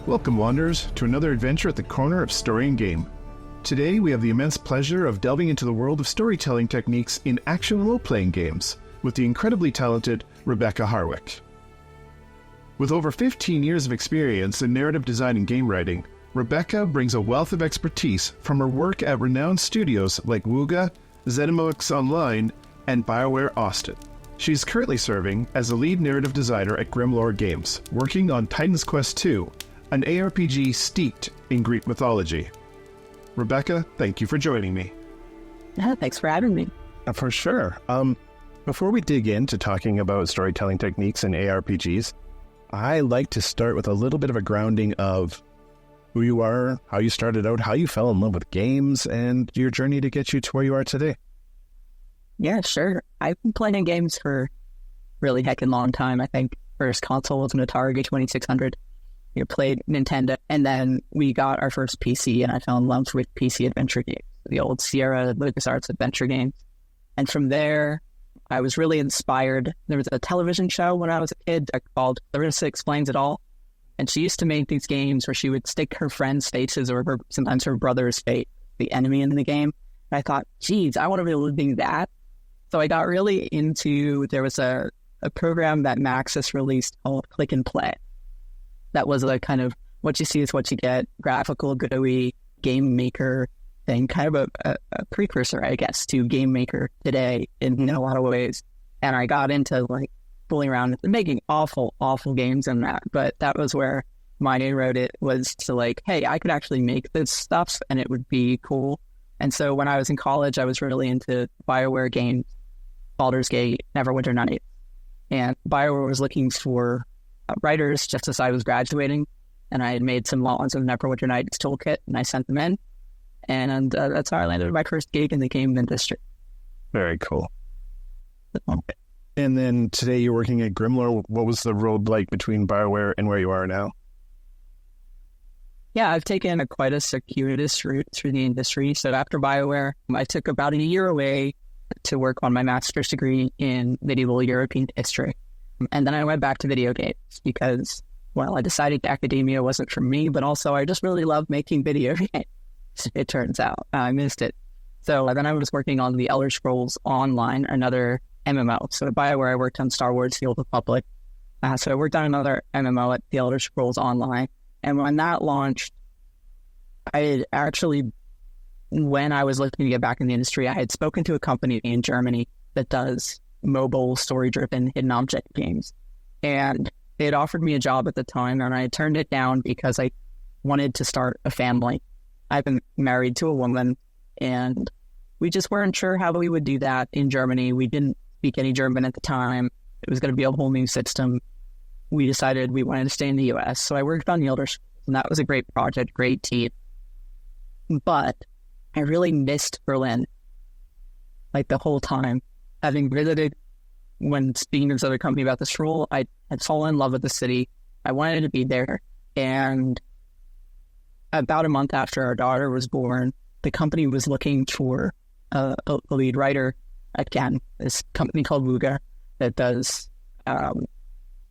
Welcome, Wanderers, to another adventure at the corner of story and game. Today, we have the immense pleasure of delving into the world of storytelling techniques in action role-playing games with the incredibly talented Rebecca Harwick. With over 15 years of experience in narrative design and game writing, Rebecca brings a wealth of expertise from her work at renowned studios like Wooga, ZeniMax Online, and Bioware Austin. She's currently serving as the lead narrative designer at Grimlore Games, working on Titan's Quest II, an ARPG steeped in Greek mythology. Rebecca, thank you for joining me. Yeah, thanks for having me. For sure. Before we dig into talking about storytelling techniques and ARPGs, I like to start with a little bit of a grounding of who you are, how you started out, how you fell in love with games, and your journey to get you to where you are today. Yeah, sure. I've been playing games for really heckin' long time. I think first console was an Atari 2600. You played Nintendo, and then we got our first PC, and I fell in love with PC adventure games, the old Sierra LucasArts adventure games. And from there, I was really inspired. There was a television show when I was a kid called Clarissa Explains It All, and she used to make these games where she would stick her friends' faces or sometimes her brother's face, the enemy in the game. And I thought, geez, I want to be able to do that. So I got really into, there was a program that Maxis released called Click and Play. That was a kind of what you see is what you get, graphical, GUI, game maker thing, kind of a precursor, I guess, to Game Maker today in a lot of ways. And I got into like fooling around and making awful games in that. But that was where my inroad it was to like, hey, I could actually make this stuff and it would be cool. And so when I was in college, I was really into Bioware games, Baldur's Gate, Neverwinter Nights. And Bioware was looking for writers just as I was graduating, and I had made some laws of Neverwinter Nights toolkit, and I sent them in, and that's how I landed my first gig in the game industry. Very cool. And then today you're working at Grimlore. What was the road like between Bioware and where you are now? Yeah, I've taken quite a circuitous route through the industry. So after Bioware, I took about a year away to work on my master's degree in medieval European history. And then I went back to video games because, well, I decided academia wasn't for me, but also I just really love making video games. It turns out I missed it. So then I was working on the Elder Scrolls Online, another MMO. So at Bioware, I worked on Star Wars: The Old Republic. So I worked on another MMO at the Elder Scrolls Online. And when that launched, I had actually, when I was looking to get back in the industry, I had spoken to a company in Germany that does mobile story-driven hidden object games. And they had offered me a job at the time, and I turned it down because I wanted to start a family. I've been married to a woman, and we just weren't sure how we would do that in Germany. We didn't speak any German at the time. It was going to be a whole new system. We decided we wanted to stay in the US, so I worked on the Elder Scrolls, and that was a great project, great team. But I really missed Berlin, like the whole time. Having visited, when speaking to this other company about this role, I had fallen in love with the city. I wanted to be there. And about a month after our daughter was born, the company was looking for a lead writer. Again, this company called Wooga that does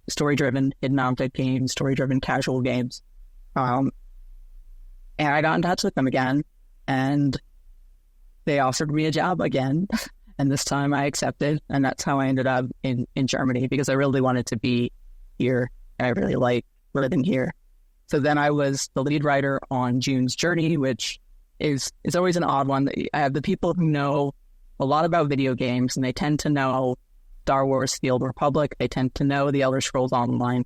story-driven hidden object games, story-driven casual games. And I got in touch with them again, and they offered me a job again. And this time I accepted, and that's how I ended up in Germany, because I really wanted to be here, and I really like living here. So then I was the lead writer on June's Journey, which is always an odd one. I have the people who know a lot about video games, and they tend to know Star Wars: The Old Republic. They tend to know the Elder Scrolls Online.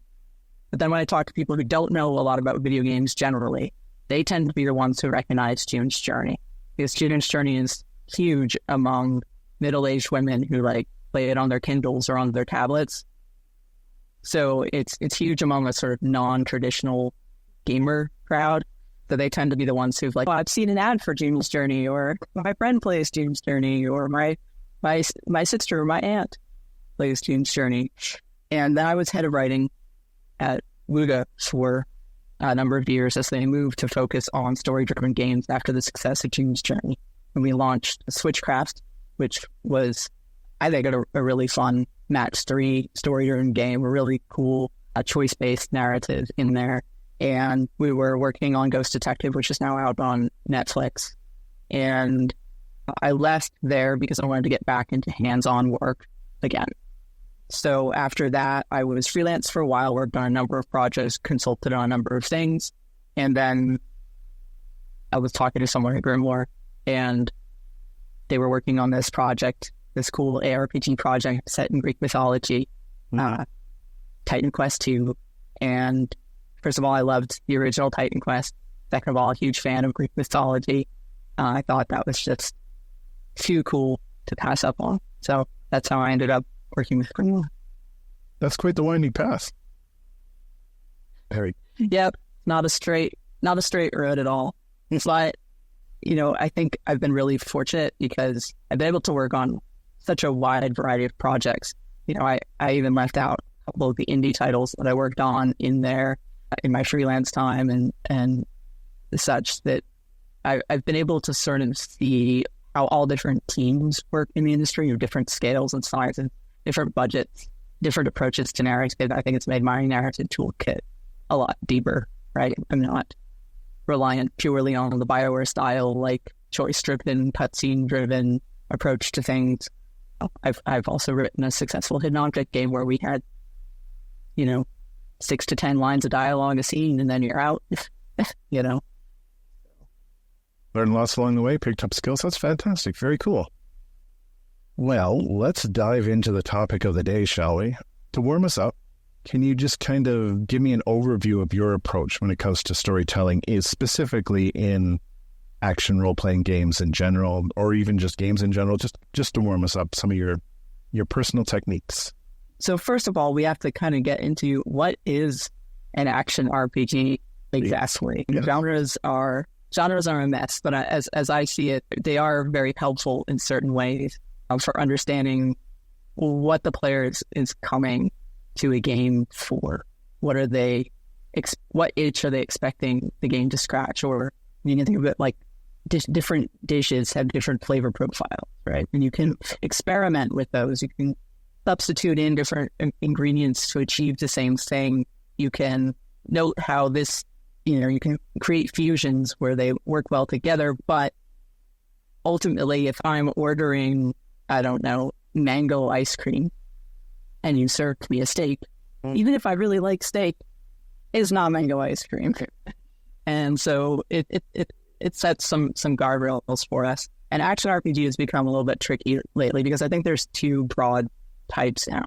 But then when I talk to people who don't know a lot about video games generally, they tend to be the ones who recognize June's Journey, because June's Journey is huge among middle-aged women who like play it on their Kindles or on their tablets. So it's huge among a sort of non-traditional gamer crowd. So they tend to be the ones who've like, oh, I've seen an ad for June's Journey, or my friend plays June's Journey, or my sister or my aunt plays June's Journey. And then I was head of writing at Wooga for a number of years as they moved to focus on story-driven games after the success of June's Journey. And we launched Switchcraft, which was, I think, a really fun match 3 story-driven game, a really cool choice-based narrative in there. and we were working on Ghost Detective, which is now out on Netflix. And I left there because I wanted to get back into hands-on work again. So after that, I was freelance for a while, worked on a number of projects, consulted on a number of things. And then I was talking to someone at Grimlore, and they were working on this project, this cool ARPG project set in Greek mythology, Titan Quest 2. And first of all, I loved the original Titan Quest. Second of all, a huge fan of Greek mythology. I thought that was just too cool to pass up on. So that's how I ended up working with Grimlore. That's quite the winding path. Harry. Yep, not a straight road at all. But, I think I've been really fortunate because I've been able to work on such a wide variety of projects. I even left out a couple of the indie titles that I worked on in there in my freelance time and such, that I've been able to sort of see how all different teams work in the industry of different scales and sizes, different budgets, different approaches to narrative. I think it's made my narrative toolkit a lot deeper, right? I'm not reliant purely on the Bioware style, like choice-driven, cutscene-driven approach to things. I've also written a successful hidden object game where we had, 6 to 10 lines of dialogue a scene, and then you're out, Learned lots along the way, picked up skills. That's fantastic. Very cool. Well, let's dive into the topic of the day, shall we? To warm us up, can you just kind of give me an overview of your approach when it comes to storytelling, is specifically in action role-playing games in general, or even just games in general, just to warm us up, some of your personal techniques? So first of all, we have to kind of get into what is an action RPG exactly. Yeah. Genres are a mess, but as I see it, they are very helpful in certain ways for understanding what the player is coming to a game for. What itch are they expecting the game to scratch? Or you can think of it like different dishes have different flavor profiles, right? And you can experiment with those. You can substitute in different ingredients to achieve the same thing. You can note how this, you can create fusions where they work well together. But ultimately, if I'm ordering, I don't know, mango ice cream, and you serve me a steak, even if I really like steak, it's not mango ice cream. And so it sets some guardrails for us. And action RPG has become a little bit tricky lately because I think there's two broad types now.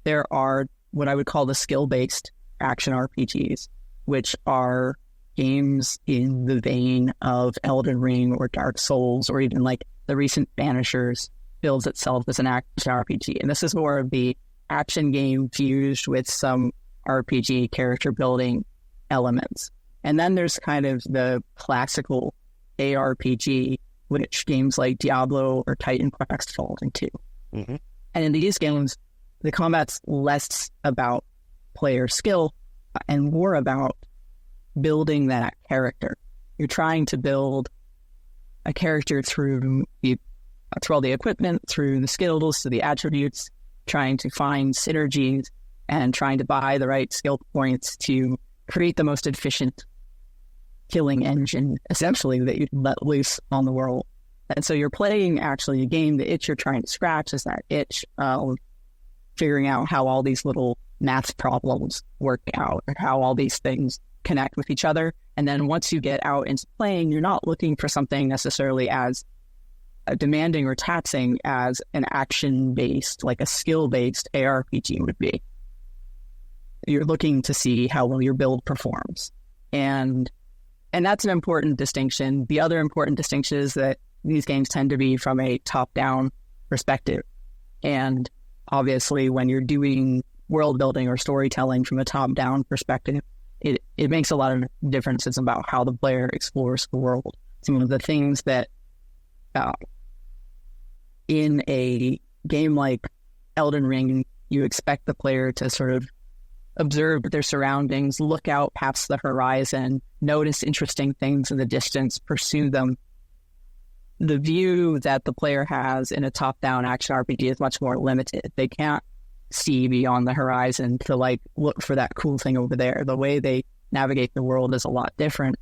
There are what I would call the skill-based action RPGs, which are games in the vein of Elden Ring or Dark Souls, or even like the recent Banishers builds itself as an action RPG. And this is more of the action game fused with some RPG character building elements. And then there's kind of the classical ARPG, which games like Diablo or Titan Quest fall into. Mm-hmm. And in these games, the combat's less about player skill and more about building that character. You're trying to build a character through all the equipment, through the skills, to the attributes, trying to find synergies and trying to buy the right skill points to create the most efficient killing engine, essentially, that you can let loose on the world. And so you're playing actually a game. The itch you're trying to scratch is that itch of figuring out how all these little math problems work out, or how all these things connect with each other. And then once you get out into playing, you're not looking for something necessarily as demanding or taxing as an action-based, like a skill-based ARPG would be. You're looking to see how well your build performs. And that's an important distinction. The other important distinction is that these games tend to be from a top-down perspective. And obviously, when you're doing world building or storytelling from a top-down perspective, it makes a lot of differences about how the player explores the world. Some of the things that in a game like Elden Ring, you expect the player to sort of observe their surroundings, look out past the horizon, notice interesting things in the distance, pursue them. The view that the player has in a top-down action RPG is much more limited. They can't see beyond the horizon to like look for that cool thing over there. The way they navigate the world is a lot different,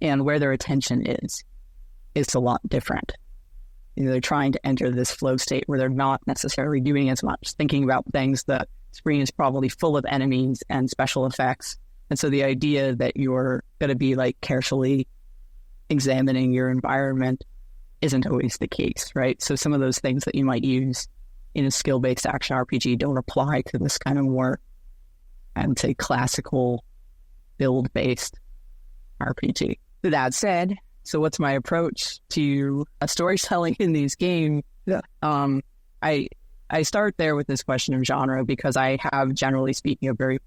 and where their attention is a lot different. They're trying to enter this flow state where they're not necessarily doing as much, thinking about things. The screen is probably full of enemies and special effects. And so the idea that you're going to be like carefully examining your environment isn't always the case, right? So some of those things that you might use in a skill-based action RPG don't apply to this kind of more, I would say, classical build-based RPG. That said, so what's my approach to storytelling in these games? Yeah. I start there with this question of genre because I have, generally speaking, a very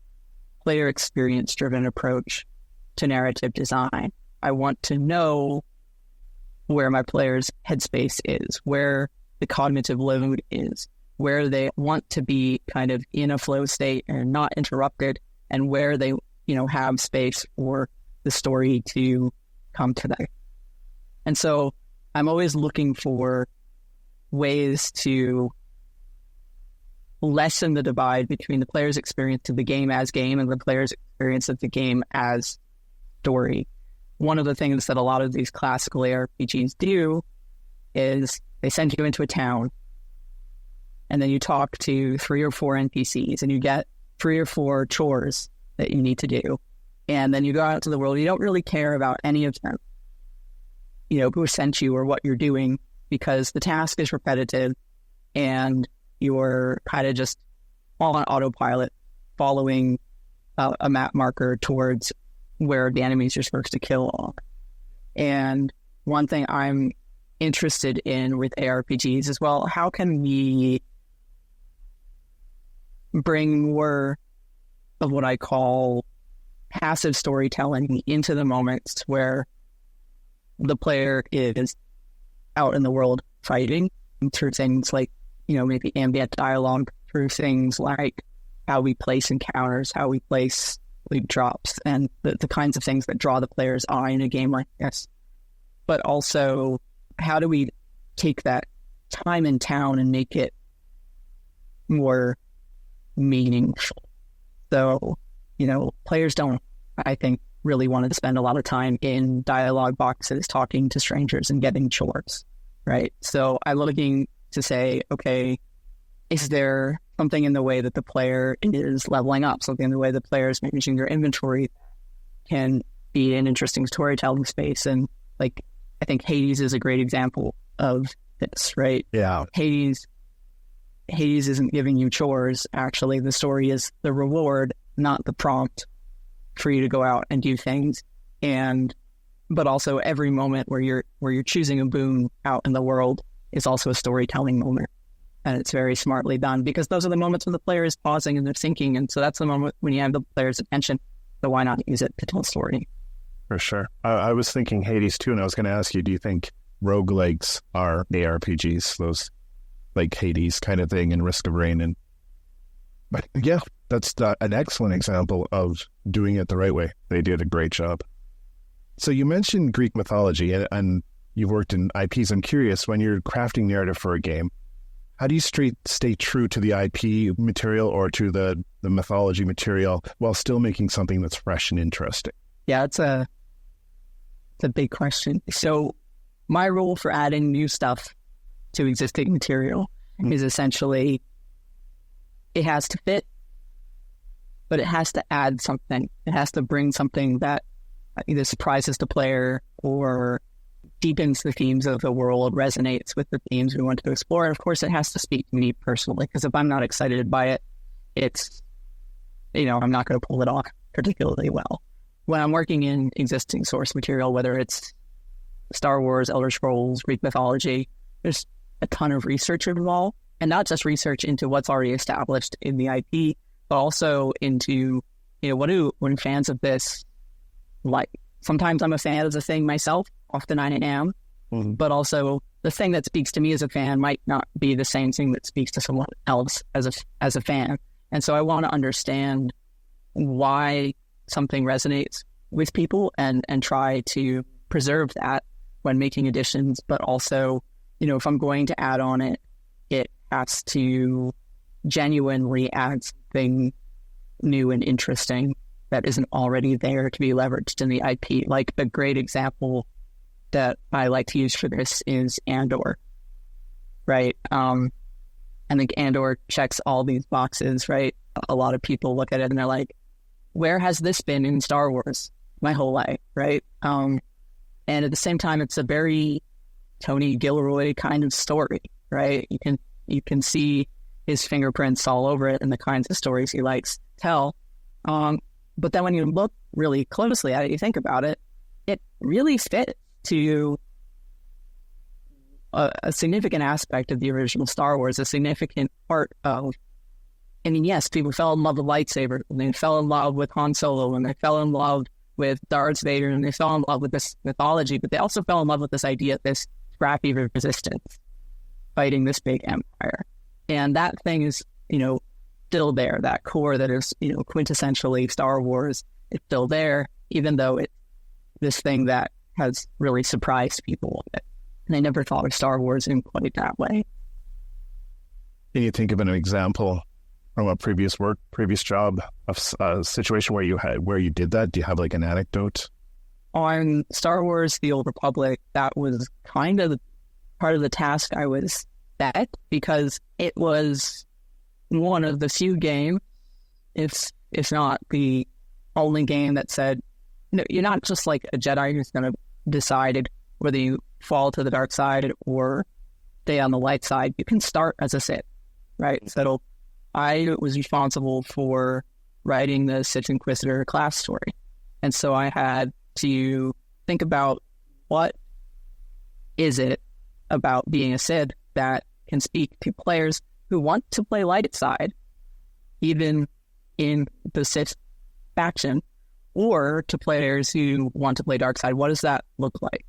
player experience-driven approach to narrative design. I want to know where my player's headspace is, where the cognitive load is, where they want to be kind of in a flow state and not interrupted, and where they, have space for the story to come to them. And so I'm always looking for ways to lessen the divide between the player's experience of the game as game and the player's experience of the game as story. One of the things that a lot of these classical ARPGs do is they send you into a town, and then you talk to 3 or 4 NPCs, and you get 3 or 4 chores that you need to do. And then you go out to the world. You don't really care about any of them, who sent you or what you're doing, because the task is repetitive and you're kind of just all on autopilot, following a map marker towards where the enemies you're supposed to kill are. And one thing I'm interested in with ARPGs is, well, how can we bring more of what I call passive storytelling into the moments where the player is out in the world fighting, through things like, maybe ambient dialogue, through things like how we place encounters, how we place loot drops, and the kinds of things that draw the player's eye in a game like this. But also, how do we take that time in town and make it more meaningful? So, players don't, I think, really want to spend a lot of time in dialogue boxes talking to strangers and getting chores, right? So I'm looking to say, okay, is there something in the way that the player is leveling up, something in the way the player is managing their inventory can be an interesting storytelling space? And I think Hades is a great example of this, right? Yeah. Hades isn't giving you chores. Actually, the story is the reward, not the prompt for you to go out and do things. But also every moment where you're choosing a boon out in the world is also a storytelling moment. And it's very smartly done, because those are the moments when the player is pausing and they're thinking. And so that's the moment when you have the player's attention. So why not use it to tell a story? For sure. I was thinking Hades too, and I was going to ask you, do you think roguelikes are ARPGs, those like Hades kind of thing and Risk of Rain? But yeah, that's an excellent example of doing it the right way. They did a great job. So you mentioned Greek mythology, and you've worked in IPs. I'm curious, when you're crafting narrative for a game, how do you stay true to the IP material or to the mythology material while still making something that's fresh and interesting? Yeah, it's a big question. So my rule for adding new stuff to existing material is essentially, it has to fit, but it has to add something. It has to bring something that either surprises the player or deepens the themes of the world, resonates with the themes we want to explore. And of course, it has to speak to me personally, because if I'm not excited by it, it's, I'm not going to pull it off particularly well. When I'm working in existing source material, whether it's Star Wars, Elder Scrolls, Greek mythology, there's a ton of research involved, and not just research into what's already established in the IP, but also into, what do fans of this like? Sometimes I'm a fan of the thing myself, often I am, but also the thing that speaks to me as a fan might not be the same thing that speaks to someone else as a fan. And so I want to understand why something resonates with people and try to preserve that when making additions. But also, if I'm going to add on it, it has to genuinely add something new and interesting that isn't already there to be leveraged in the IP. Like a great example that I like to use for this is Andor, right? I think Andor checks all these boxes, right? A lot of people look at it and they're like, where has this been in Star Wars my whole life, right? And at the same time, it's a very Tony Gilroy kind of story, right? You can see his fingerprints all over it and the kinds of stories he likes to tell. But then when you look really closely at it, you think about it, it really fits to a significant aspect of the original Star Wars, a significant part of, I mean, yes, people fell in love with lightsabers, and they fell in love with Han Solo, and they fell in love with Darth Vader, and they fell in love with this mythology, but they also fell in love with this idea of this scrappy resistance fighting this big empire. And that thing is, still there. That core that is, quintessentially Star Wars, it's still there, even though it's this thing that has really surprised people. And I never thought of Star Wars in quite that way. Can you think of an example from a previous job of a situation where you did that? Do you have like an anecdote? On Star Wars: The Old Republic, that was kind of part of the task I was set, because it was one of the few games, if not the only game, that said, no, you're not just like a Jedi who's going to decide whether you fall to the dark side or stay on the light side. You can start as a Sith, right? So I was responsible for writing the Sith Inquisitor class story. And so I had to think about, what is it about being a Sith that can speak to players who want to play light side, even in the Sith faction, or to players who want to play dark side. What does that look like?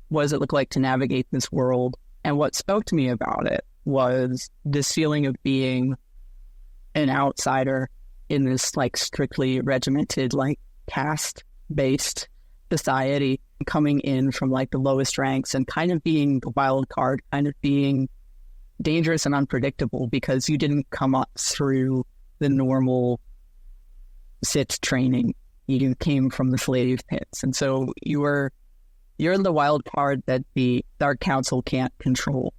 What does it look like to navigate this world? And what spoke to me about it was this feeling of being an outsider in this like strictly regimented, like caste-based society, coming in from like the lowest ranks and kind of being the wild card, kind of being dangerous and unpredictable because you didn't come up through the normal Sith training. You came from the slave pits. And so you're the wild card that the Dark Council can't control.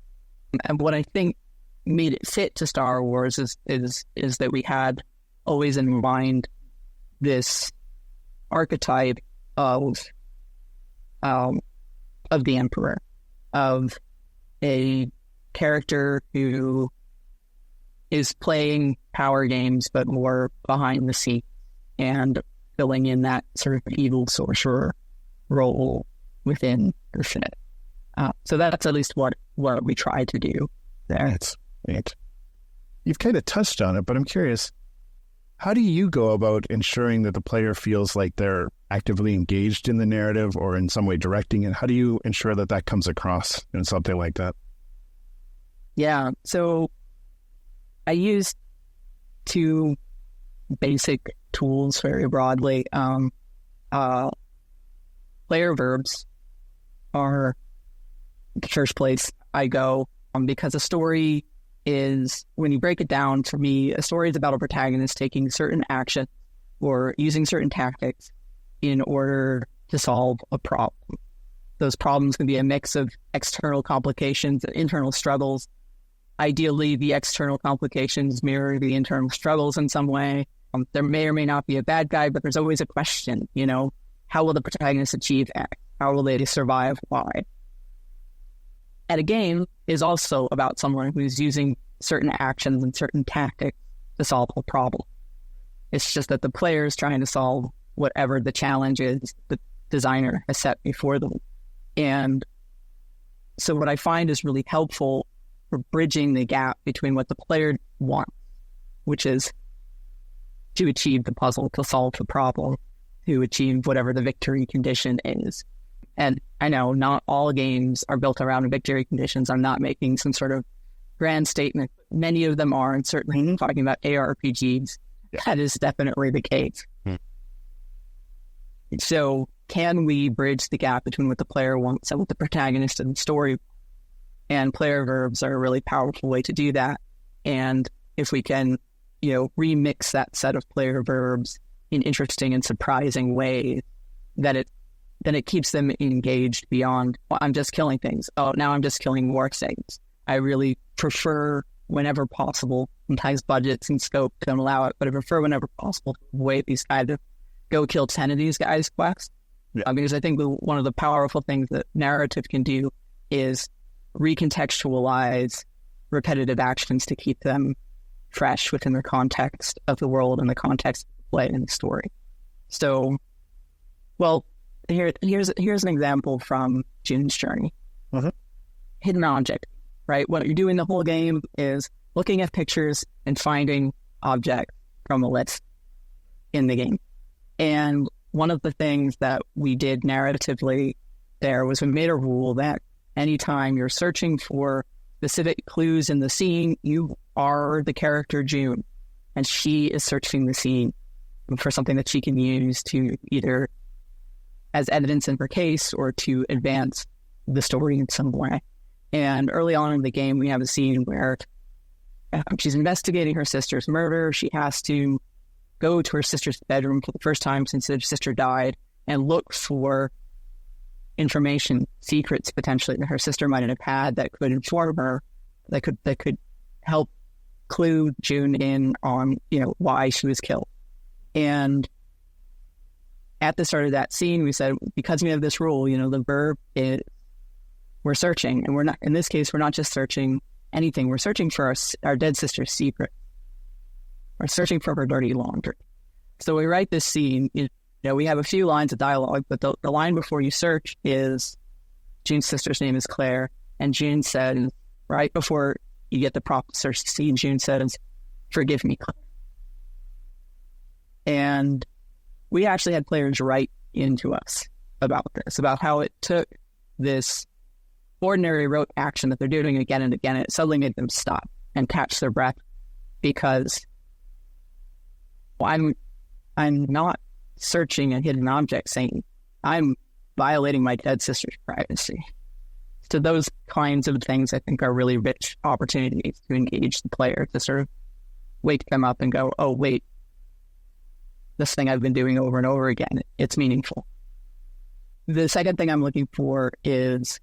And what I think made it fit to Star Wars is that we had always in mind this archetype of the Emperor, of a character who is playing power games but more behind the scenes and filling in that sort of evil sorcerer role within the Senate. So that's at least what we try to do there. That's neat. You've kind of touched on it, but I'm curious, how do you go about ensuring that the player feels like they're actively engaged in the narrative or in some way directing it? How do you ensure that that comes across in something like that? Yeah, so I use two basic tools very broadly. Player verbs are the first place I go, because a story is, when you break it down, for me, a story is about a protagonist taking certain action or using certain tactics in order to solve a problem. Those problems can be a mix of external complications and internal struggles. Ideally, the external complications mirror the internal struggles in some way. There may or may not be a bad guy, but there's always a question, how will the protagonist achieve X? How will they survive Y? And a game is also about someone who's using certain actions and certain tactics to solve a problem. It's just that the player is trying to solve whatever the challenge is the designer has set before them. And so what I find is really helpful for bridging the gap between what the player wants, which is to achieve the puzzle, to solve the problem, to achieve whatever the victory condition is. And I know not all games are built around victory conditions. I'm not making some sort of grand statement. Many of them are, and certainly talking about ARPGs, that is definitely the case. So can we bridge the gap between what the player wants and what the protagonist and the story? And player verbs are a really powerful way to do that. And if we can, remix that set of player verbs in interesting and surprising ways that it keeps them engaged beyond, well, I'm just killing things. Oh, now I'm just killing more things. I really prefer, whenever possible, sometimes budgets and scope don't allow it, but I prefer whenever possible to avoid these guys to go kill 10 of these guys' quests. Yeah. Because I think one of the powerful things that narrative can do is recontextualize repetitive actions to keep them fresh within the context of the world and the context of the play and the story. So, well, here's an example from June's Journey. Mm-hmm. Hidden object, right? What you're doing the whole game is looking at pictures and finding objects from a list in the game. And one of the things that we did narratively there was we made a rule that anytime you're searching for specific clues in the scene, you are the character June, and she is searching the scene for something that she can use to either as evidence in her case or to advance the story in some way. And early on in the game, we have a scene where she's investigating her sister's murder. She has to go to her sister's bedroom for the first time since her sister died and look for information, secrets potentially that her sister might have had that could inform her, that could help clue June in on, why she was killed. And at the start of that scene, we said, because we have this rule, the verb is we're searching, and we're not, in this case, we're not just searching anything. We're searching for our dead sister's secret. We're searching for her dirty laundry. So we write this scene, we have a few lines of dialogue, but the line before you search is June's sister's name is Claire, and June said, right before you get the prompt to search the scene, June says, "Forgive me, Claire." And we actually had players write into us about this, about how it took this ordinary rote action that they're doing again and again, and it suddenly made them stop and catch their breath because I'm not searching a hidden object saying I'm violating my dead sister's privacy. So those kinds of things I think are really rich opportunities to engage the player, to sort of wake them up and go, oh, wait, this thing I've been doing over and over again, it's meaningful. The second thing I'm looking for is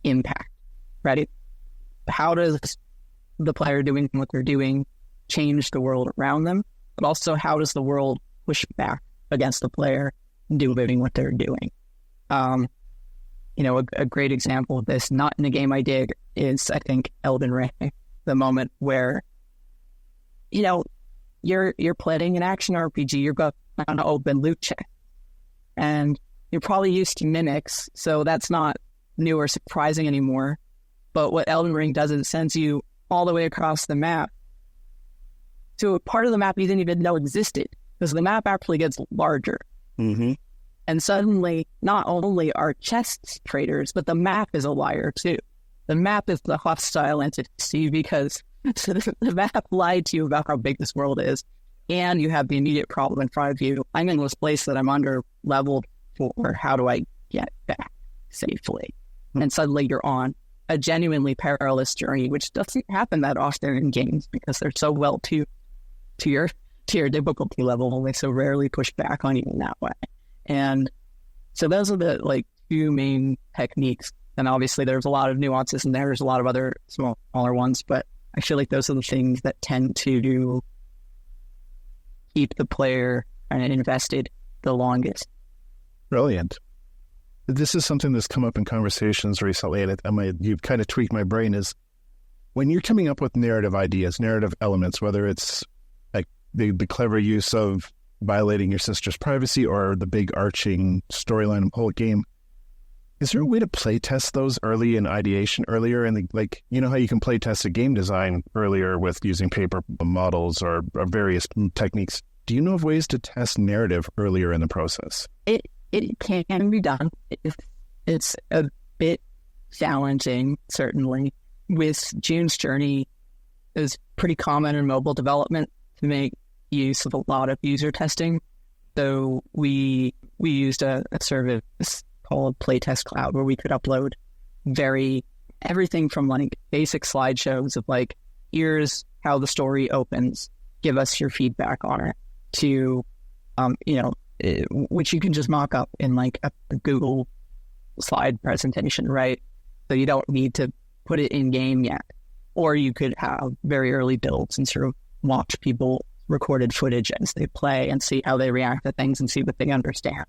impact, right? How does the player doing what they're doing change the world around them? But also, how does the world push back against the player doing what they're doing? A great example of this, not in a game I did, is, I think, Elden Ring. The moment where, you're playing an action RPG, you're going to open loot check. And you're probably used to mimics, so that's not new or surprising anymore. But what Elden Ring does is it sends you all the way across the map to a part of the map you didn't even know existed, because the map actually gets larger. Mm-hmm. And suddenly, not only are chests traitors, but the map is a liar too. The map is the hostile entity because the map lied to you about how big this world is, and you have the immediate problem in front of you. I'm in this place that I'm under leveled for. How do I get back safely? Mm-hmm. And suddenly you're on a genuinely perilous journey, which doesn't happen that often in games because they're so well to your difficulty level. They so rarely push back on you in that way. And so those are the two main techniques. And obviously there's a lot of nuances and there's a lot of other smaller ones, but I feel like those are the things that tend to keep the player invested the longest. Brilliant. This is something that's come up in conversations recently, and you've kind of tweaked my brain, is when you're coming up with narrative ideas, narrative elements, whether it's like the clever use of violating your sister's privacy or the big arching storyline of the whole game, is there a way to play test those early in ideation, earlier in the, how you can play test a game design earlier with using paper models or various techniques? Do you know of ways to test narrative earlier in the process? It can be done. It's a bit challenging, certainly. With June's Journey, it was pretty common in mobile development to make use of a lot of user testing. So we used a service called Playtest Cloud, where we could upload everything from basic slideshows of here's how the story opens, give us your feedback on it, to which you can just mock up in like a Google slide presentation, right? So you don't need to put it in game yet. Or you could have very early builds and sort of watch people recorded footage as they play and see how they react to things and see what they understand.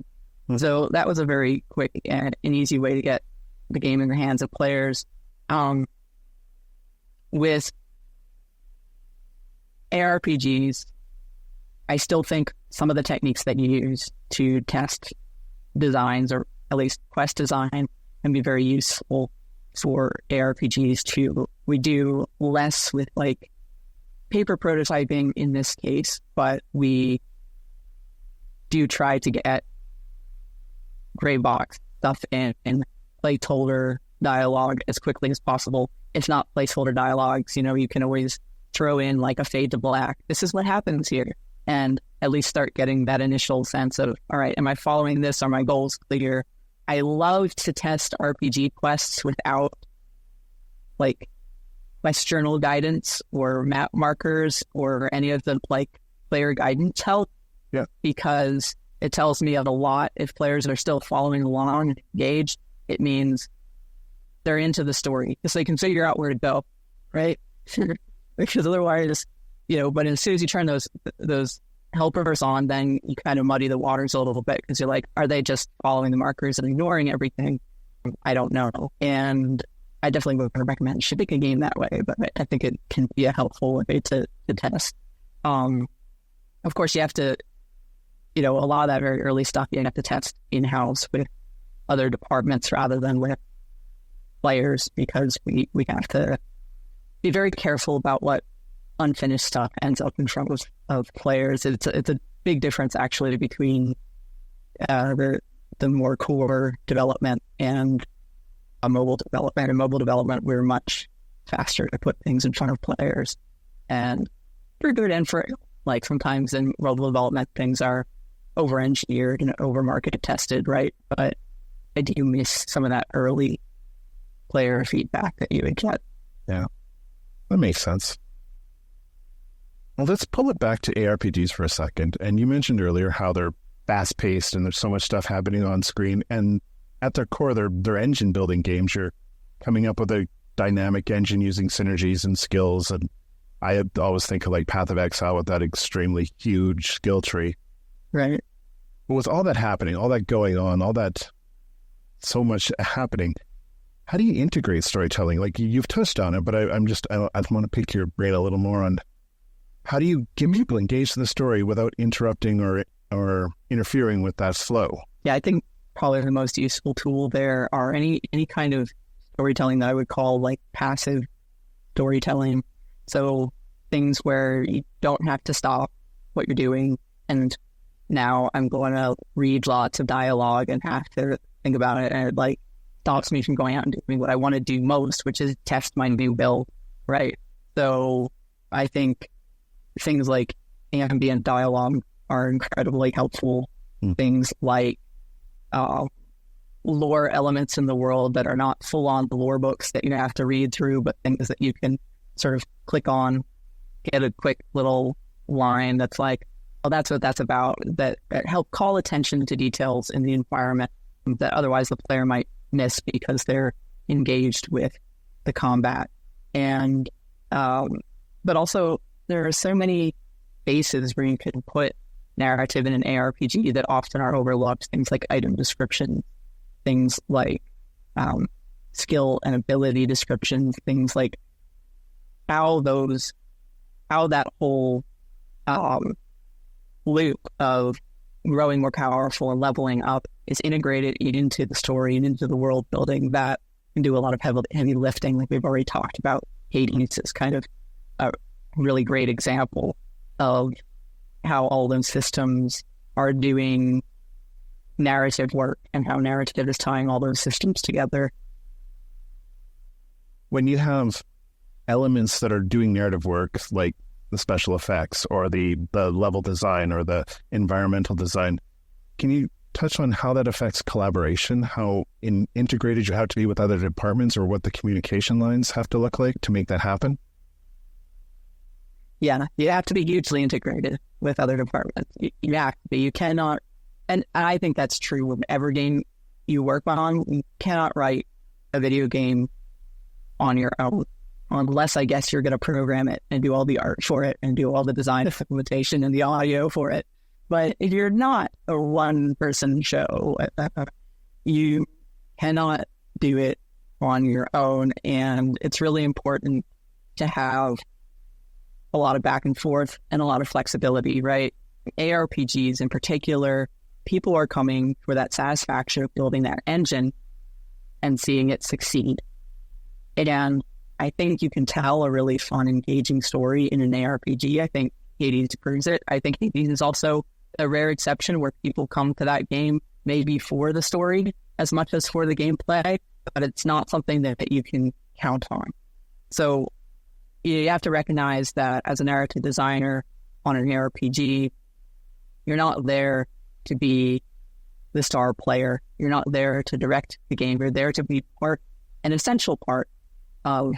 Mm-hmm. So that was a very quick and an easy way to get the game in the hands of players. With ARPGs, I still think some of the techniques that you use to test designs, or at least quest design, can be very useful for ARPGs too. We do less with like paper prototyping in this case, but we do try to get gray box stuff in placeholder dialogue as quickly as possible. If not placeholder dialogues, you can always throw in like a fade to black. This is what happens here. And at least start getting that initial sense of, all right, am I following this? Are my goals clear? I love to test RPG quests without like quest journal guidance or map markers or any of the like player guidance help. Yeah. Because it tells me a lot. If players are still following along and engaged, it means they're into the story because they can figure out where to go, right? Because otherwise, but as soon as you turn those helpers on, then you kind of muddy the waters a little bit because you're like, are they just following the markers and ignoring everything? I don't know. And I definitely would recommend shipping a game that way, but I think it can be a helpful way to test. Of course, you have to, a lot of that very early stuff you have to test in-house with other departments rather than with players, because we have to be very careful about what unfinished stuff ends up in front of players. It's a big difference actually between the more core development and a mobile development. In mobile development, we're much faster to put things in front of players, and for good and for like sometimes in mobile development things are over-engineered and over-market tested, right? But I do miss some of that early player feedback that you would get. Yeah, that makes sense. Well, let's pull it back to ARPGs for a second. And you mentioned earlier how they're fast-paced and there's so much stuff happening on screen. And at their core, they're engine-building games. You're coming up with a dynamic engine using synergies and skills. And I always think of like Path of Exile with that extremely huge skill tree. Right. But with all that happening, all that going on, all that, so much happening, how do you integrate storytelling? Like you've touched on it, but I want to pick your brain a little more on how do you get people engaged in the story without interrupting or interfering with that flow? Yeah, I think probably the most useful tool there are any kind of storytelling that I would call like passive storytelling. So things where you don't have to stop what you're doing and now I'm going to read lots of dialogue and have to think about it, and it like stops me from going out and doing what I want to do most, which is test my new build, right? So I think things like ambient dialogue are incredibly helpful. Things like lore elements in the world that are not full-on lore books that you have to read through, but things that you can sort of click on, get a quick little line that's like, oh, that's what that's about, that help call attention to details in the environment that otherwise the player might miss because they're engaged with the combat. And but also there are so many bases where you can put narrative in an ARPG that often are overlooked. Things like item description, things like skill and ability descriptions, things like how that whole loop of growing more powerful and leveling up is integrated into the story and into the world building that can do a lot of heavy lifting, like we've already talked about. Hades is kind of a really great example of how all those systems are doing narrative work and how narrative is tying all those systems together. When you have elements that are doing narrative work, like the special effects or the level design or the environmental design, can you touch on how that affects collaboration, how integrated you have to be with other departments, or what the communication lines have to look like to make that happen? Yeah, you have to be hugely integrated with other departments. You have to be. You cannot, and I think that's true with every game you work on. You cannot write a video game on your own, unless I guess you're going to program it and do all the art for it and do all the design implementation and the audio for it. But if you're not a one-person show, you cannot do it on your own, and it's really important to have a lot of back and forth and a lot of flexibility, right? ARPGs in particular, people are coming for that satisfaction of building that engine and seeing it succeed. And I think you can tell a really fun, engaging story in an ARPG. I think Hades proves it. I think Hades is also a rare exception where people come to that game maybe for the story as much as for the gameplay, but it's not something that you can count on. So you have to recognize that as a narrative designer on an ARPG, you're not there to be the star player. You're not there to direct the game. You're there to be an essential part of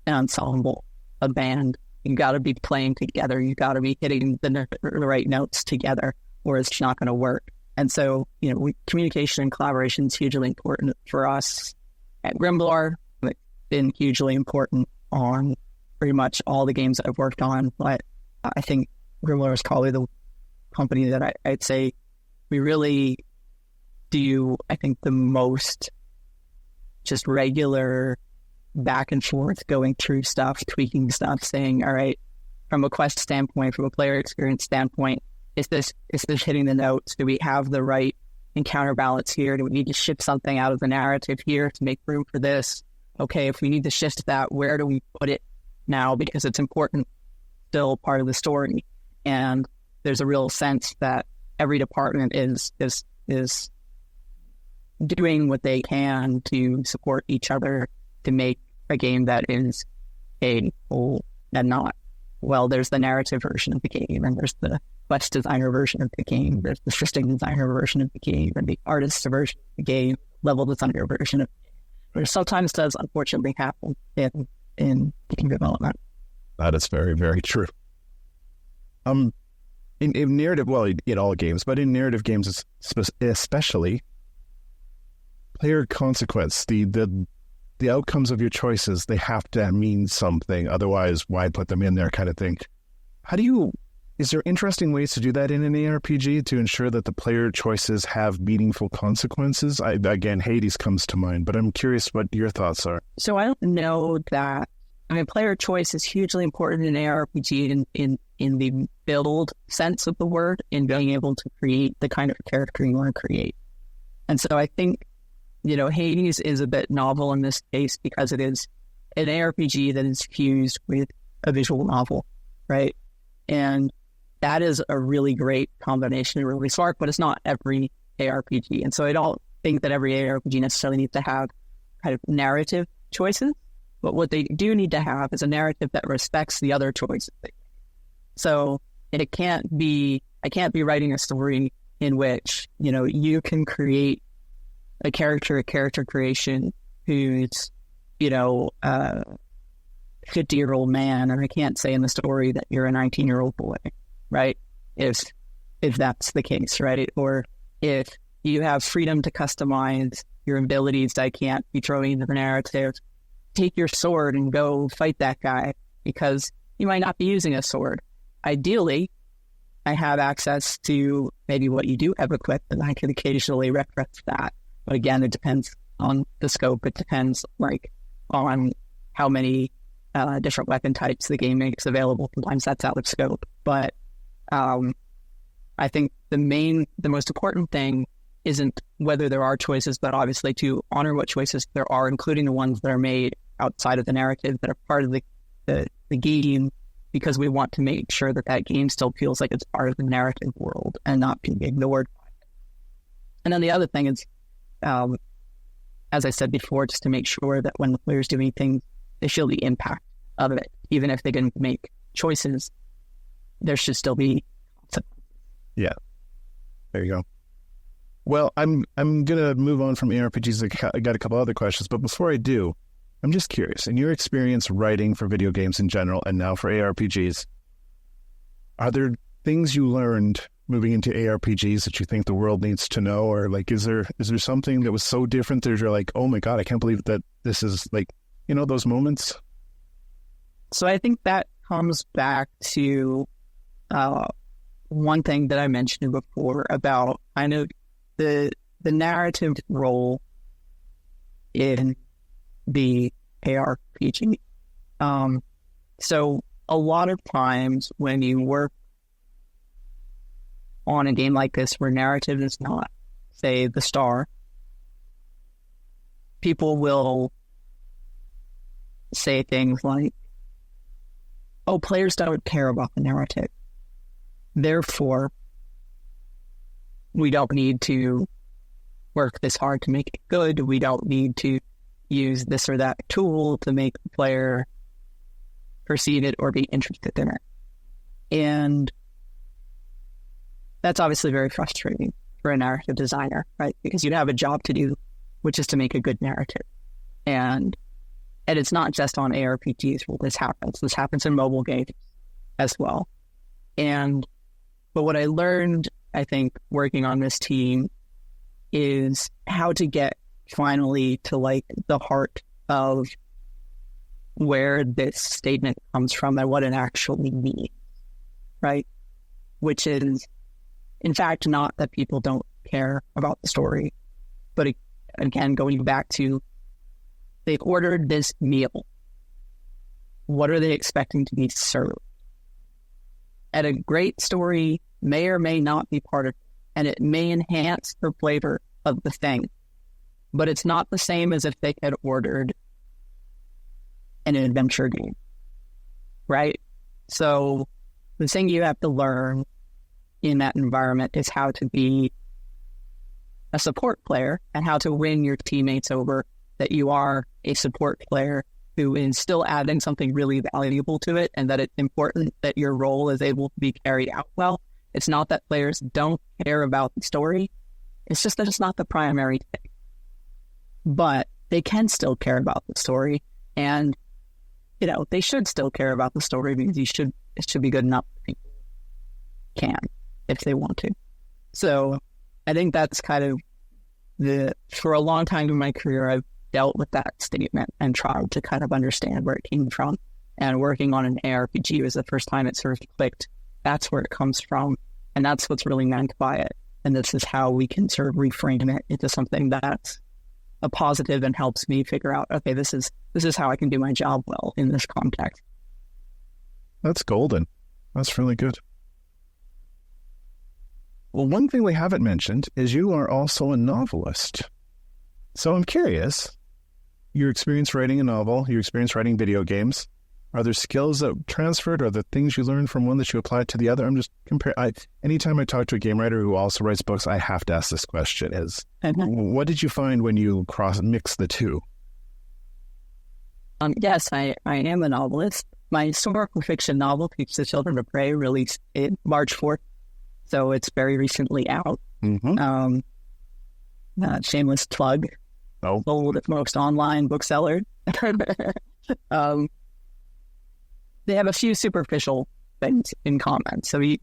an ensemble, a band. You got to be playing together. You got to be hitting the right notes together, or it's not going to work. And so, communication and collaboration is hugely important for us at Grimlore. It's been hugely important on pretty much all the games that I've worked on. But I think Grimlore is probably the company that I'd say we really do, I think, the most just regular back and forth, going through stuff, tweaking stuff, saying, all right, from a quest standpoint, from a player experience standpoint, is this hitting the notes? Do we have the right encounter balance here? Do we need to shift something out of the narrative here to make room for this? Okay, if we need to shift that, where do we put it now? Because it's important, still part of the story. And there's a real sense that every department is doing what they can to support each other to make a game that is whole and not, well, there's the narrative version of the game, and there's the quest designer version of the game, there's the system designer version of the game, and the artist version of the game, level designer version of the game. Which sometimes does unfortunately happen in game development. That is very, very true. In narrative, well, in all games, but in narrative games especially, player consequence, the outcomes of your choices, they have to mean something. Otherwise, why put them in there, kind of thing. Is there interesting ways to do that in an ARPG to ensure that the player choices have meaningful consequences? Again, Hades comes to mind, but I'm curious what your thoughts are. So I don't know that. Player choice is hugely important in ARPG in the build sense of the word, in being able to create the kind of character you want to create. And so I think, Hades is a bit novel in this case because it is an ARPG that is fused with a visual novel, right? And that is a really great combination and really smart, but it's not every ARPG. And so I don't think that every ARPG necessarily needs to have kind of narrative choices, but what they do need to have is a narrative that respects the other choices. So I can't be writing a story in which, you can create a character creation who's, a 50-year-old man, and I can't say in the story that you're a 19-year-old boy, right? If that's the case, right? Or if you have freedom to customize your abilities, I can't be throwing into the narrative, take your sword and go fight that guy, because you might not be using a sword. Ideally, I have access to maybe what you do have equipped, and I can occasionally reference that. But again, it depends on the scope. It depends on how many different weapon types the game makes available. Sometimes that's out of scope. But I think the most important thing isn't whether there are choices, but obviously to honor what choices there are, including the ones that are made outside of the narrative that are part of the game, because we want to make sure that game still feels like it's part of the narrative world and not being ignored. And then the other thing is, as I said before, just to make sure that when the player's doing things, they feel the impact of it. Even if they didn't make choices, there should still be consequences. Yeah. There you go. Well, I'm going to move on from ARPGs. I got a couple other questions, but before I do, I'm just curious, in your experience writing for video games in general and now for ARPGs, Are there things you learned moving into ARPGs that you think the world needs to know? Or like, is there something that was so different that you're like, oh my God, I can't believe that this is like, those moments? So I think that comes back to one thing that I mentioned before about kind of the narrative role in the ARPG. So a lot of times when you work on a game like this where narrative is not, say, the star, people will say things like, oh, players don't care about the narrative. Therefore, we don't need to work this hard to make it good. We don't need to use this or that tool to make the player perceive it or be interested in it. And that's obviously very frustrating for a narrative designer, right? Because you'd have a job to do, which is to make a good narrative. And it's not just on ARPGs where this happens. This happens in mobile games as well. But what I learned, I think, working on this team is how to get finally to like the heart of where this statement comes from and what it actually means, right? Which is, in fact, not that people don't care about the story, but again, going back to, they've ordered this meal. What are they expecting to be served? And a great story may or may not be part of it, and it may enhance the flavor of the thing, but it's not the same as if they had ordered an adventure game, right? So the thing you have to learn in that environment is how to be a support player and how to win your teammates over that you are a support player who is still adding something really valuable to it, and that it's important that your role is able to be carried out well. It's not that players don't care about the story. It's just that it's not the primary thing. But they can still care about the story, and they should still care about the story because it should be good enough that people can if they want to. So I think that's kind of for a long time in my career, I've dealt with that statement and tried to kind of understand where it came from. And working on an ARPG was the first time it sort of clicked. That's where it comes from. And that's what's really meant by it. And this is how we can sort of reframe it into something that's a positive and helps me figure out, okay, this is how I can do my job well in this context. That's golden. That's really good. Well, one thing we haven't mentioned is you are also a novelist. So I'm curious, your experience writing a novel, your experience writing video games, are there skills that transferred? Are there things you learned from one that you applied to the other? I'm just anytime I talk to a game writer who also writes books, I have to ask this question what did you find when you mix the two? Yes, I am a novelist. My historical fiction novel, Teach the Children to Pray, released in March 4th. So it's very recently out. Mm-hmm. Shameless plug. Oh. Sold at most online bookseller. They have a few superficial things in common. So you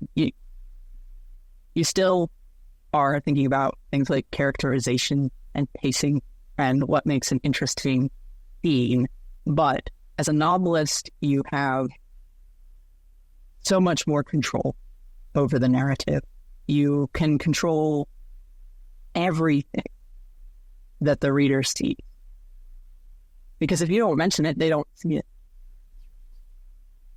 still are thinking about things like characterization and pacing and what makes an interesting theme. But as a novelist, you have so much more control over the narrative. You can control everything that the reader sees. Because if you don't mention it, they don't see it.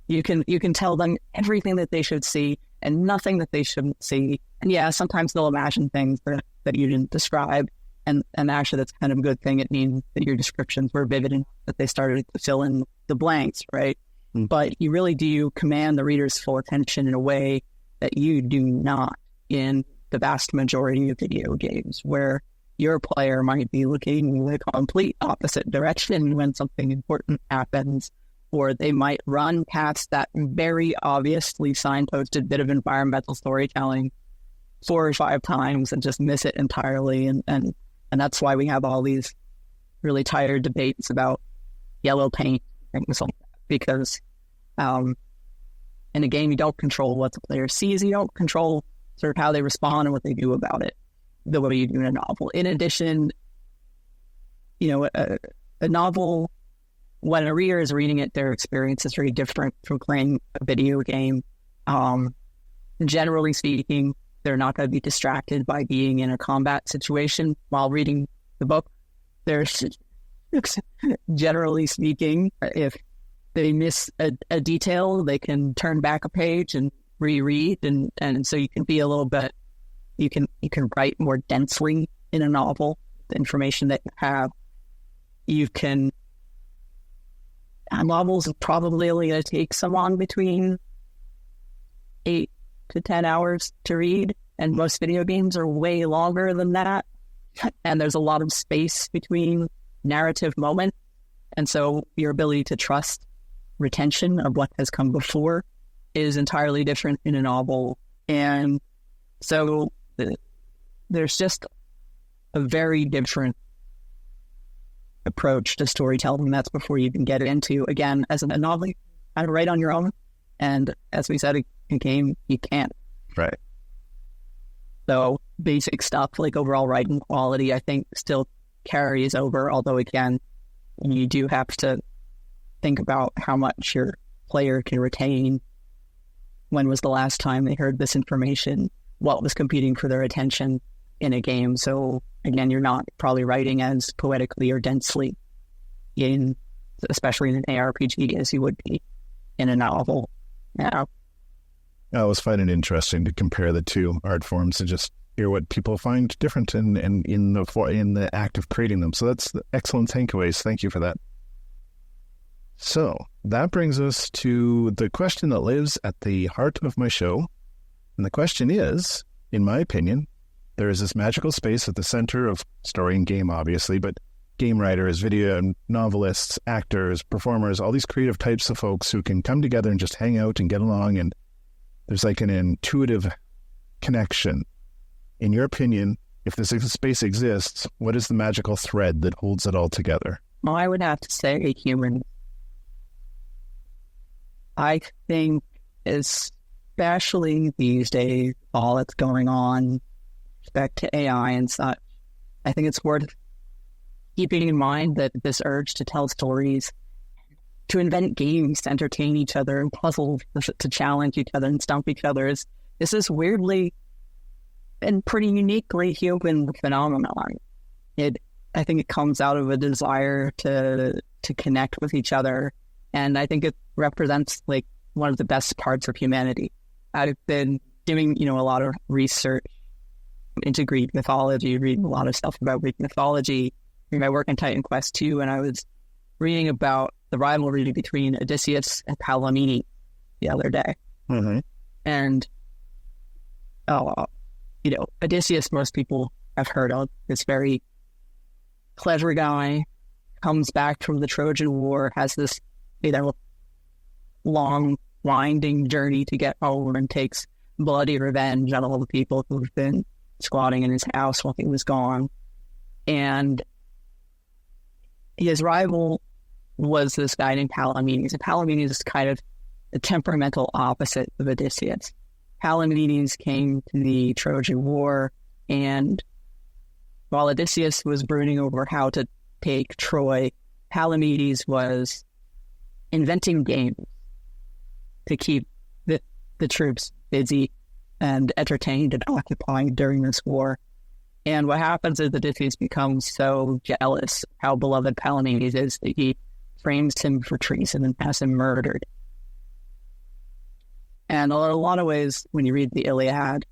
You can tell them everything that they should see and nothing that they shouldn't see. And yeah, sometimes they'll imagine things that you didn't describe. And actually that's kind of a good thing. It means that your descriptions were vivid enough that they started to fill in the blanks, right? Mm. But you really do command the reader's full attention in a way that you do not in the vast majority of video games, where your player might be looking the complete opposite direction when something important happens, or they might run past that very obviously signposted bit of environmental storytelling 4 or 5 times and just miss it entirely. And that's why we have all these really tired debates about yellow paint and things like that, because In a game, you don't control what the player sees. You don't control sort of how they respond and what they do about it the way you do in a novel. In addition, a novel, when a reader is reading it, their experience is very different from playing a video game. Generally speaking, they're not going to be distracted by being in a combat situation while reading the book. There's, generally speaking, if they miss a detail, they can turn back a page and reread, and so you can be a little bit, you can write more densely in a novel. The information that you have, novels are probably only going to take someone between 8 to 10 hours to read, and most video games are way longer than that, and there's a lot of space between narrative moments, and so your ability to trust retention of what has come before is entirely different in a novel. And so there's just a very different approach to storytelling. That's before you can get into, again, as a novel, you kind of write on your own. And as we said, a game, you can't. Right. So basic stuff like overall writing quality, I think, still carries over. Although, again, you do have to think about how much your player can retain. When was the last time they heard this information? What was competing for their attention in a game? So again, you're not probably writing as poetically or densely especially in an ARPG as you would be in a novel. Yeah. I always find it interesting to compare the two art forms and just hear what people find different in the act of creating them. So that's excellent takeaways. Thank you for that. So that brings us to the question that lives at the heart of my show. And the question is, in my opinion, there is this magical space at the center of story and game, obviously, but game writers, video novelists, actors, performers, all these creative types of folks who can come together and just hang out and get along. And there's like an intuitive connection. In your opinion, if this space exists, what is the magical thread that holds it all together? Well, I would have to say human. I think, especially these days, all that's going on with respect to AI and such, I think it's worth keeping in mind that this urge to tell stories, to invent games, to entertain each other, and puzzles, to challenge each other and stump each other, this is weirdly and pretty uniquely human phenomenon. I think it comes out of a desire to connect with each other. And I think it represents like one of the best parts of humanity. I've been doing, a lot of research into Greek mythology, reading a lot of stuff about Greek mythology in my work in Titan Quest 2, and I was reading about the rivalry between Odysseus and Palamine the other day. Mm-hmm. And, Odysseus, most people have heard of, this very clever guy, comes back from the Trojan War, has this long, winding journey to get home, and takes bloody revenge on all the people who've been squatting in his house while he was gone. And his rival was this guy named Palamedes. And Palamedes is kind of the temperamental opposite of Odysseus. Palamedes came to the Trojan War, and while Odysseus was brooding over how to take Troy, Palamedes was inventing games to keep the troops busy and entertained and occupied during this war. And what happens is Odysseus becomes so jealous of how beloved Palamedes is that he frames him for treason and has him murdered. And in a lot of ways, when you read the Iliad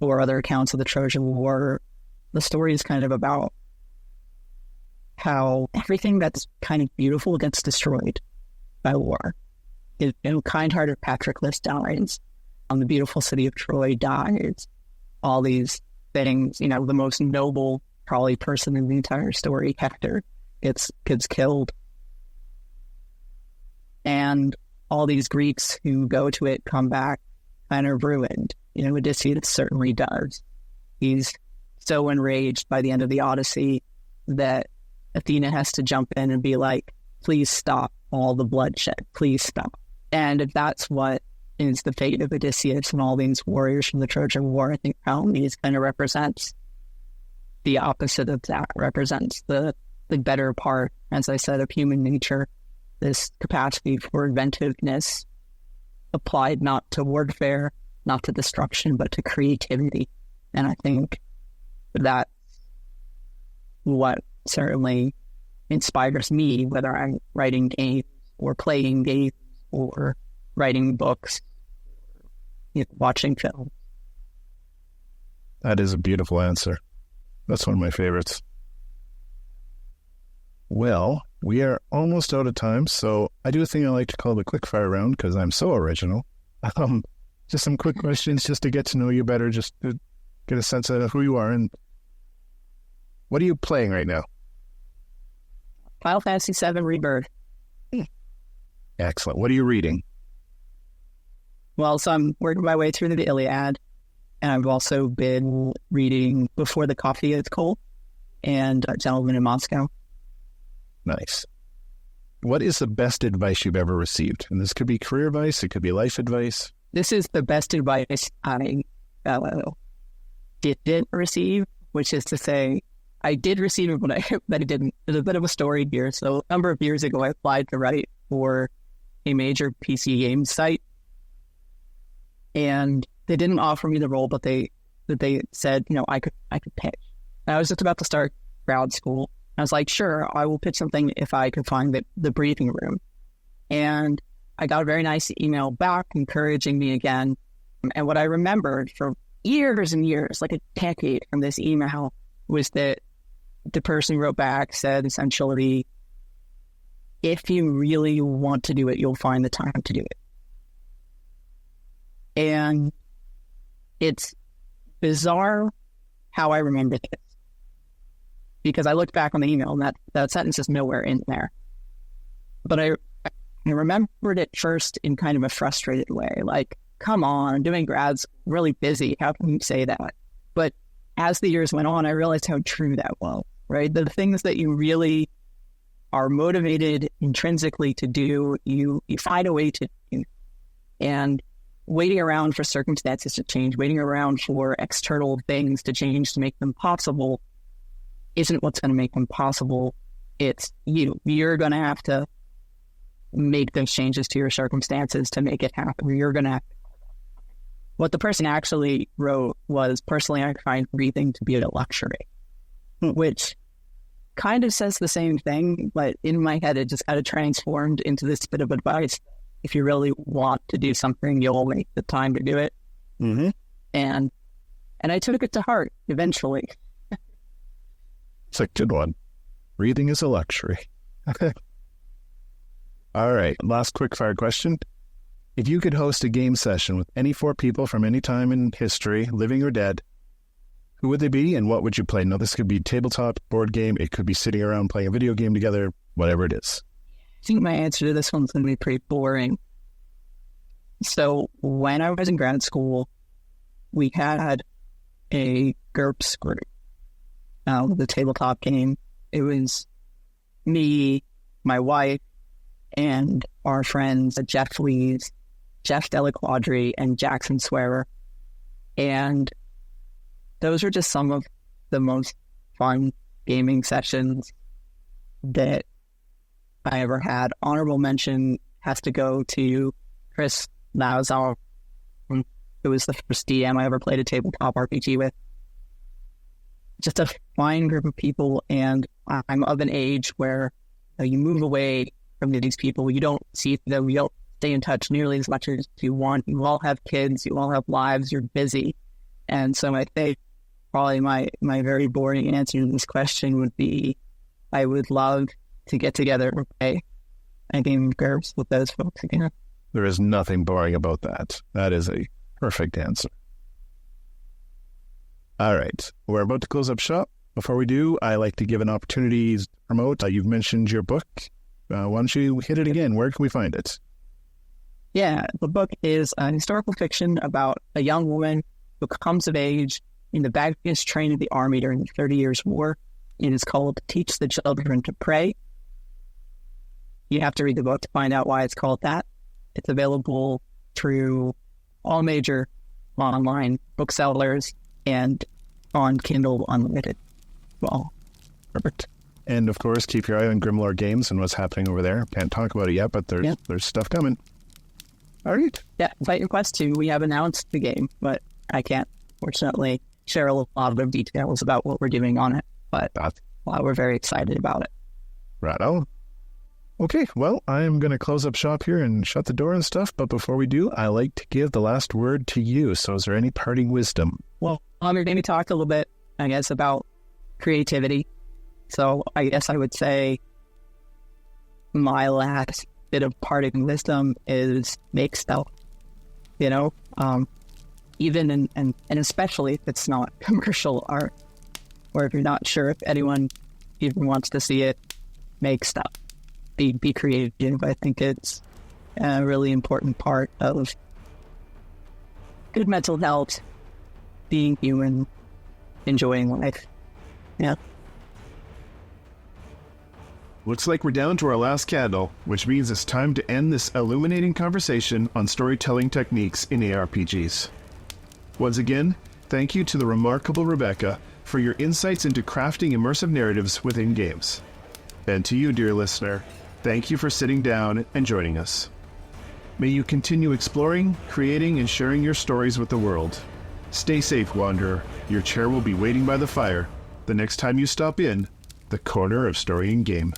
or other accounts of the Trojan War, the story is kind of about how everything that's kind of beautiful gets destroyed by war. Kind-hearted Patroclus dies. The beautiful city of Troy dies. All these things, the most noble, probably person in the entire story, Hector, gets killed. And all these Greeks who go to it come back kind of ruined. Odysseus certainly does. He's so enraged by the end of the Odyssey that Athena has to jump in and be like, please stop all the bloodshed. Please stop. And if that's what is the fate of Odysseus and all these warriors from the Trojan War. I think Palamines kind of represents the opposite of that, represents the better part, as I said, of human nature, this capacity for inventiveness applied not to warfare, not to destruction, but to creativity. And I think that's what certainly inspires me, whether I'm writing games or playing games or writing books, watching films. That is a beautiful answer. That's one of my favorites. Well, we are almost out of time, so I do a thing I like to call the quickfire round because I'm so original. Just some quick questions just to get to know you better, just to get a sense of who you are. And what are you playing right now? Final Fantasy VII Rebirth. Excellent. What are you reading? Well, so I'm working my way through the Iliad, and I've also been reading Before the Coffee Is Cold and Gentleman in Moscow. Nice. What is the best advice you've ever received? And this could be career advice, it could be life advice. This is the best advice I didn't receive, which is to say, I did receive it, but I didn't. There's a bit of a story here. So a number of years ago, I applied to write for a major PC game site, and they didn't offer me the role, but they said, I could pitch. And I was just about to start grad school. I was like, sure, I will pitch something if I can find the briefing room. And I got a very nice email back encouraging me again. And what I remembered for years and years, like a decade from this email, was that the person who wrote back said essentially, if you really want to do it, you'll find the time to do it. And it's bizarre how I remember this, because I looked back on the email and that sentence is nowhere in there. But I remembered it first in kind of a frustrated way, like, come on, I'm doing grad school, I'm really busy. How can you say that? But as the years went on, I realized how true that was, right? The things that you really are motivated intrinsically to do, you find a way to do. And waiting around for circumstances to change, waiting around for external things to change to make them possible isn't what's going to make them possible. It's you. You're going to have to make those changes to your circumstances to make it happen. You're going to have to. What the person actually wrote was, personally, I find breathing to be a luxury, which kind of says the same thing, but in my head, it just kind of transformed into this bit of advice. If you really want to do something, you'll make the time to do it. Mm-hmm. And I took it to heart eventually. It's a good one. Breathing is a luxury. All right. Last quick-fire question. If you could host a game session with any 4 people from any time in history, living or dead, who would they be and what would you play? Now, this could be tabletop, board game. It could be sitting around playing a video game together, whatever it is. I think my answer to this one's going to be pretty boring. So when I was in grad school, we had a GURPS group. The tabletop game. It was me, my wife, and our friends Jeff Lees, Jeff Delaquadri, and Jackson Swearer. And those are just some of the most fun gaming sessions that I ever had. Honorable mention has to go to Chris Lauzon, who was the first DM I ever played a tabletop RPG with. Just a fine group of people, and I'm of an age where you move away from these people. You don't see them, you don't stay in touch nearly as much as you want. You all have kids, you all have lives, you're busy. And so I think probably my very boring answer to this question would be, I would love to get together and play a game of GURPS with those folks again. There is nothing boring about that. That is a perfect answer. All right. We're about to close up shop. Before we do, I like to give an opportunity to promote. You've mentioned your book. Why don't you hit it again? Where can we find it? Yeah, the book is a historical fiction about a young woman who comes of age in the baggage train of the army during the 30 Years' War. It is called Teach the Children to Pray. You have to read the book to find out why it's called that. It's available through all major online booksellers and on Kindle Unlimited. Well, perfect. And of course, keep your eye on Grimlore Games and what's happening over there. Can't talk about it yet, but there's stuff coming. All right. Yeah, Titan Quest 2, we have announced the game, but I can't, fortunately, share a lot of details about what we're doing on it. But we're very excited about it. Right on. Okay, well, I'm going to close up shop here and shut the door and stuff, but before we do, I like to give the last word to you. So is there any parting wisdom? Well, I'm going to talk a little bit, I guess, about creativity. So I guess I would say my last bit of parting wisdom is make stuff, even and especially if it's not commercial art, or if you're not sure if anyone even wants to see it, make stuff. Be creative. I think it's a really important part of good mental health, being human, enjoying life. Yeah. Looks like we're down to our last candle, which means it's time to end this illuminating conversation on storytelling techniques in ARPGs. Once again, thank you to the remarkable Rebecca for your insights into crafting immersive narratives within games. And to you, dear listener, thank you for sitting down and joining us. May you continue exploring, creating, and sharing your stories with the world. Stay safe, Wanderer. Your chair will be waiting by the fire the next time you stop in the corner of Story and Game.